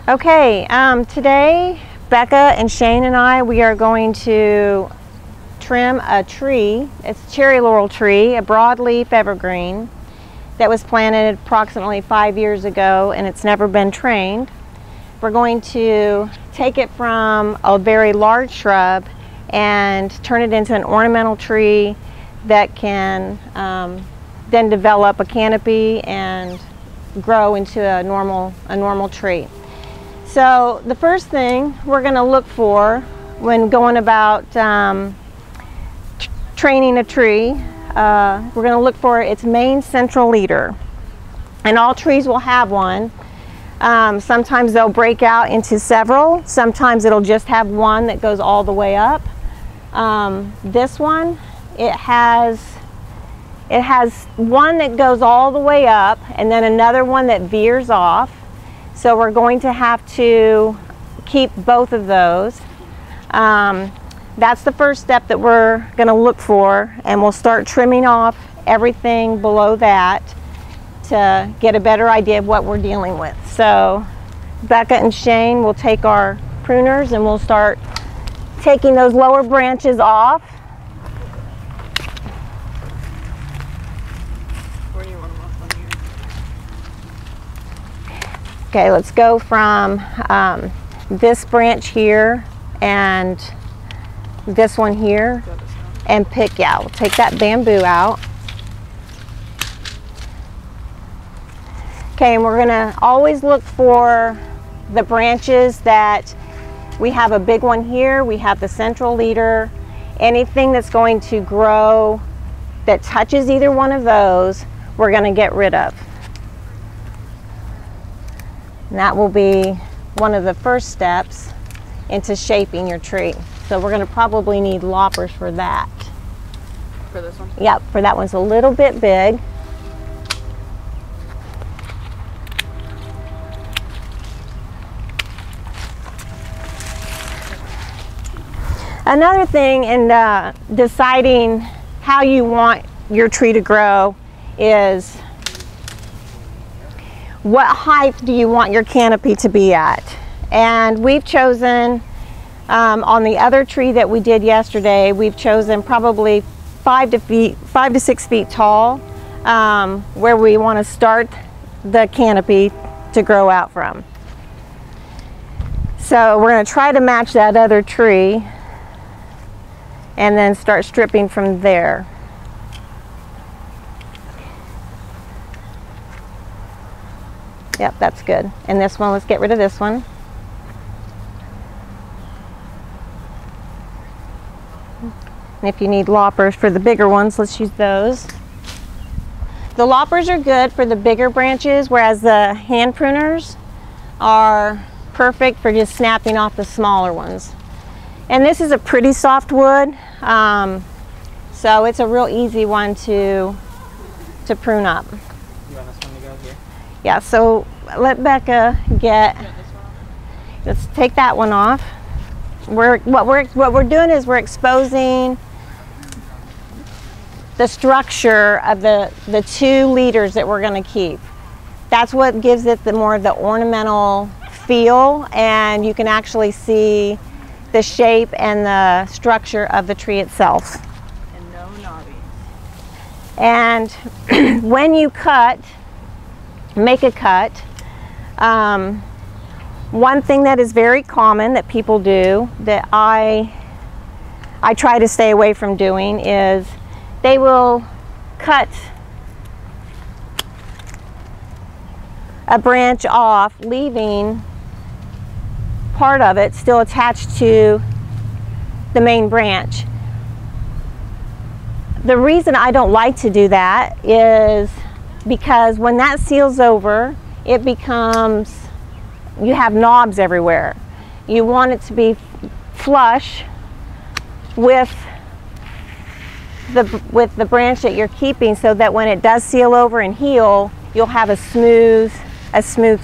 Okay, today Becca and Shane and I, we are going to trim a tree. It's a cherry laurel tree, a broadleaf evergreen that was planted approximately 5 years ago, and it's never been trained. We're going to take it from a very large shrub and turn it into an ornamental tree that can then develop a canopy and grow into a normal tree. So the first thing we're going to look for when going about training a tree, we're going to look for its main central leader. And all trees will have one. Sometimes they'll break out into several. Sometimes it'll just have one that goes all the way up. This one, it has one that goes all the way up and then another one that veers off. So we're going to have to keep both of those. That's the first step that we're going to look for, and we'll start trimming off everything below that to get a better idea of what we're dealing with. So Becca and Shane will take our pruners and we'll start taking those lower branches off. Okay, let's go from this branch here and this one here and pick, yeah, we'll take that bamboo out. Okay, and we're gonna always look for the branches that we have a big one here, we have the central leader. Anything that's going to grow that touches either one of those, we're gonna get rid of. And that will be one of the first steps into shaping your tree. So we're going to probably need loppers for that. For this one? Yep, for that one's a little bit big. Another thing in deciding how you want your tree to grow is what height do you want your canopy to be at? And we've chosen, on the other tree that we did yesterday, we've chosen probably 5 to 6 feet tall, where we want to start the canopy to grow out from. So we're going to try to match that other tree and then start stripping from there. Yep, that's good. And this one, let's get rid of this one. And if you need loppers for the bigger ones, let's use those. The loppers are good for the bigger branches, whereas the hand pruners are perfect for just snapping off the smaller ones. And this is a pretty soft wood, so it's a real easy one to prune up. Yeah, so let Becca let's take that one off. What we're doing is we're exposing the structure of the two leaders that we're going to keep. That's what gives it more of the ornamental feel, and you can actually see the shape and the structure of the tree itself. And no knobby. And when you make a cut, one thing that is very common that people do that I try to stay away from doing is they will cut a branch off, leaving part of it still attached to the main branch. The reason I don't like to do that is because when that seals over, it becomes, you have knobs everywhere. You want it to be flush with the branch that you're keeping, so that when it does seal over and heal, you'll have a smooth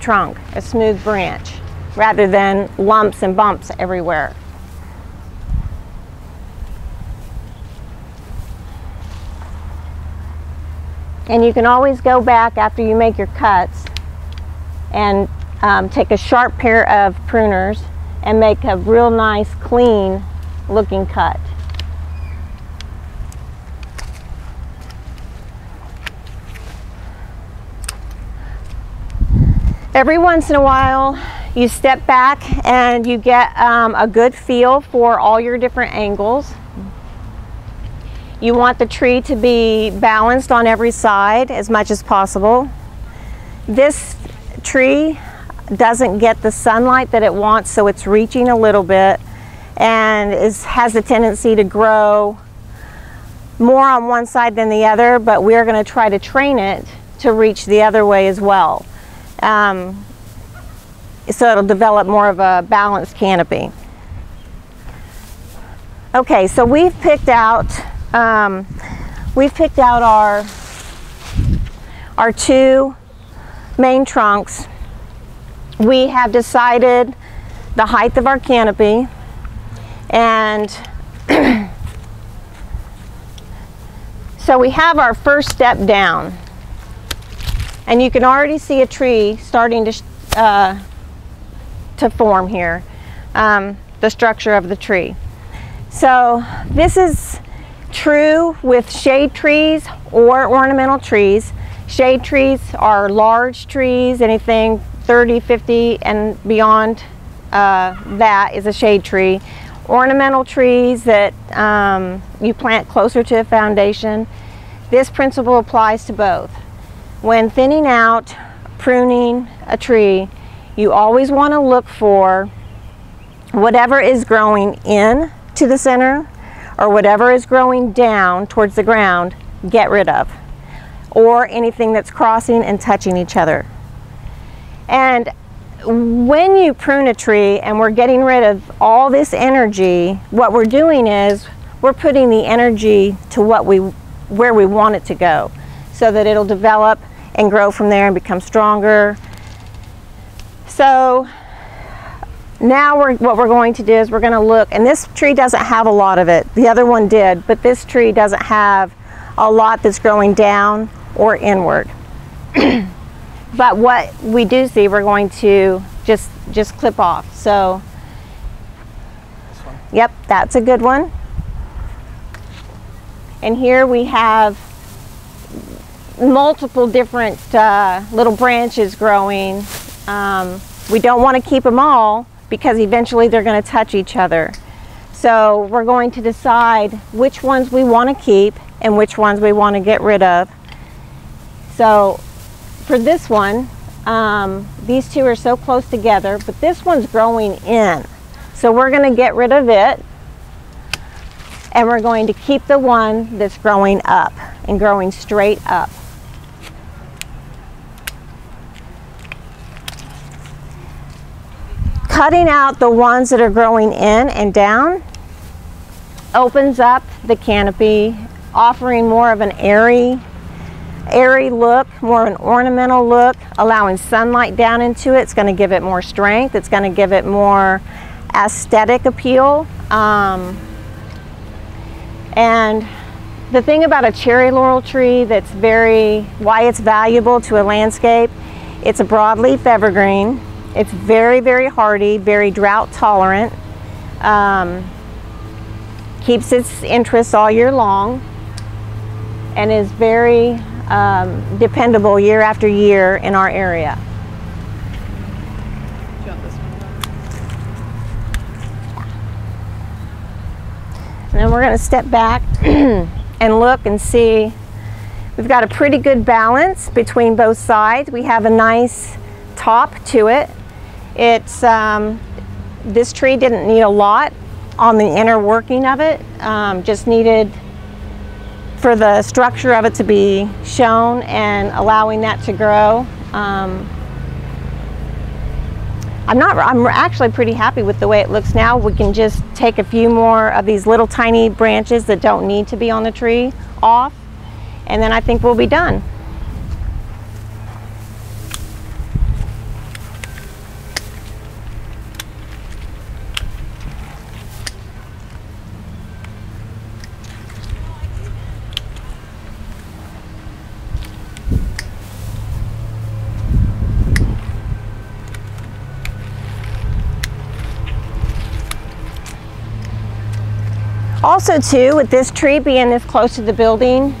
trunk, a smooth branch, rather than lumps and bumps everywhere. And you can always go back after you make your cuts and take a sharp pair of pruners and make a real nice, clean looking cut. Every once in a while, you step back and you get a good feel for all your different angles. You want the tree to be balanced on every side as much as possible. This tree doesn't get the sunlight that it wants, so it's reaching a little bit and has a tendency to grow more on one side than the other, but we're going to try to train it to reach the other way as well. So it'll develop more of a balanced canopy. Okay, so we've picked out our two main trunks. We have decided the height of our canopy, and so we have our first step down, and you can already see a tree starting to form here, the structure of the tree. So this is true with shade trees or ornamental trees. Shade trees are large trees, anything 30, 50 and beyond that is a shade tree. Ornamental trees that you plant closer to a foundation, this principle applies to both. When thinning out, pruning a tree, you always want to look for whatever is growing in to the center or whatever is growing down towards the ground, get rid of, or anything that's crossing and touching each other. And when you prune a tree and we're getting rid of all this energy, what we're doing is we're putting the energy to where we want it to go, so that it'll develop and grow from there and become stronger. So now what we're going to do is we're going to look, and this tree doesn't have a lot of it. The other one did, but this tree doesn't have a lot that's growing down or inward. But what we do see, we're going to just clip off. So, yep, that's a good one. And here we have multiple different little branches growing. We don't want to keep them all because eventually they're going to touch each other. So we're going to decide which ones we want to keep and which ones we want to get rid of. So for this one, these two are so close together, but this one's growing in. So we're going to get rid of it, and we're going to keep the one that's growing up and growing straight up. Cutting out the ones that are growing in and down opens up the canopy, offering more of an airy look, more of an ornamental look, allowing sunlight down into it. It's going to give it more strength. It's going to give it more aesthetic appeal. And the thing about a cherry laurel tree that's why it's valuable to a landscape, it's a broadleaf evergreen. It's very, very hardy, very drought tolerant, keeps its interest all year long, and is very dependable year after year in our area. Do you want this one? And then we're going to step back and look and see. We've got a pretty good balance between both sides. We have a nice top to it. It's this tree didn't need a lot on the inner working of it, just needed for the structure of it to be shown and allowing that to grow. I'm actually pretty happy with the way it looks now. We can just take a few more of these little tiny branches that don't need to be on the tree off, and then I think we'll be done. Also too, with this tree being this close to the building,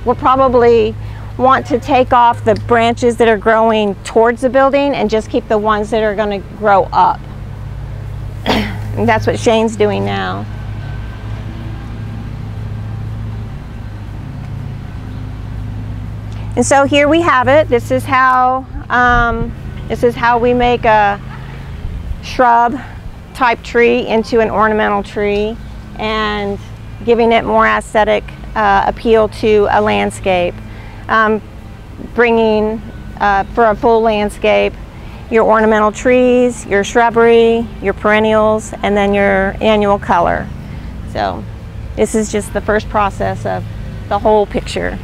we'll probably want to take off the branches that are growing towards the building and just keep the ones that are going to grow up. And that's what Shane's doing now. And so here we have it. This is how we make a shrub type tree into an ornamental tree, and giving it more aesthetic appeal to a landscape. Bringing for a full landscape your ornamental trees, your shrubbery, your perennials, and then your annual color. So this is just the first process of the whole picture.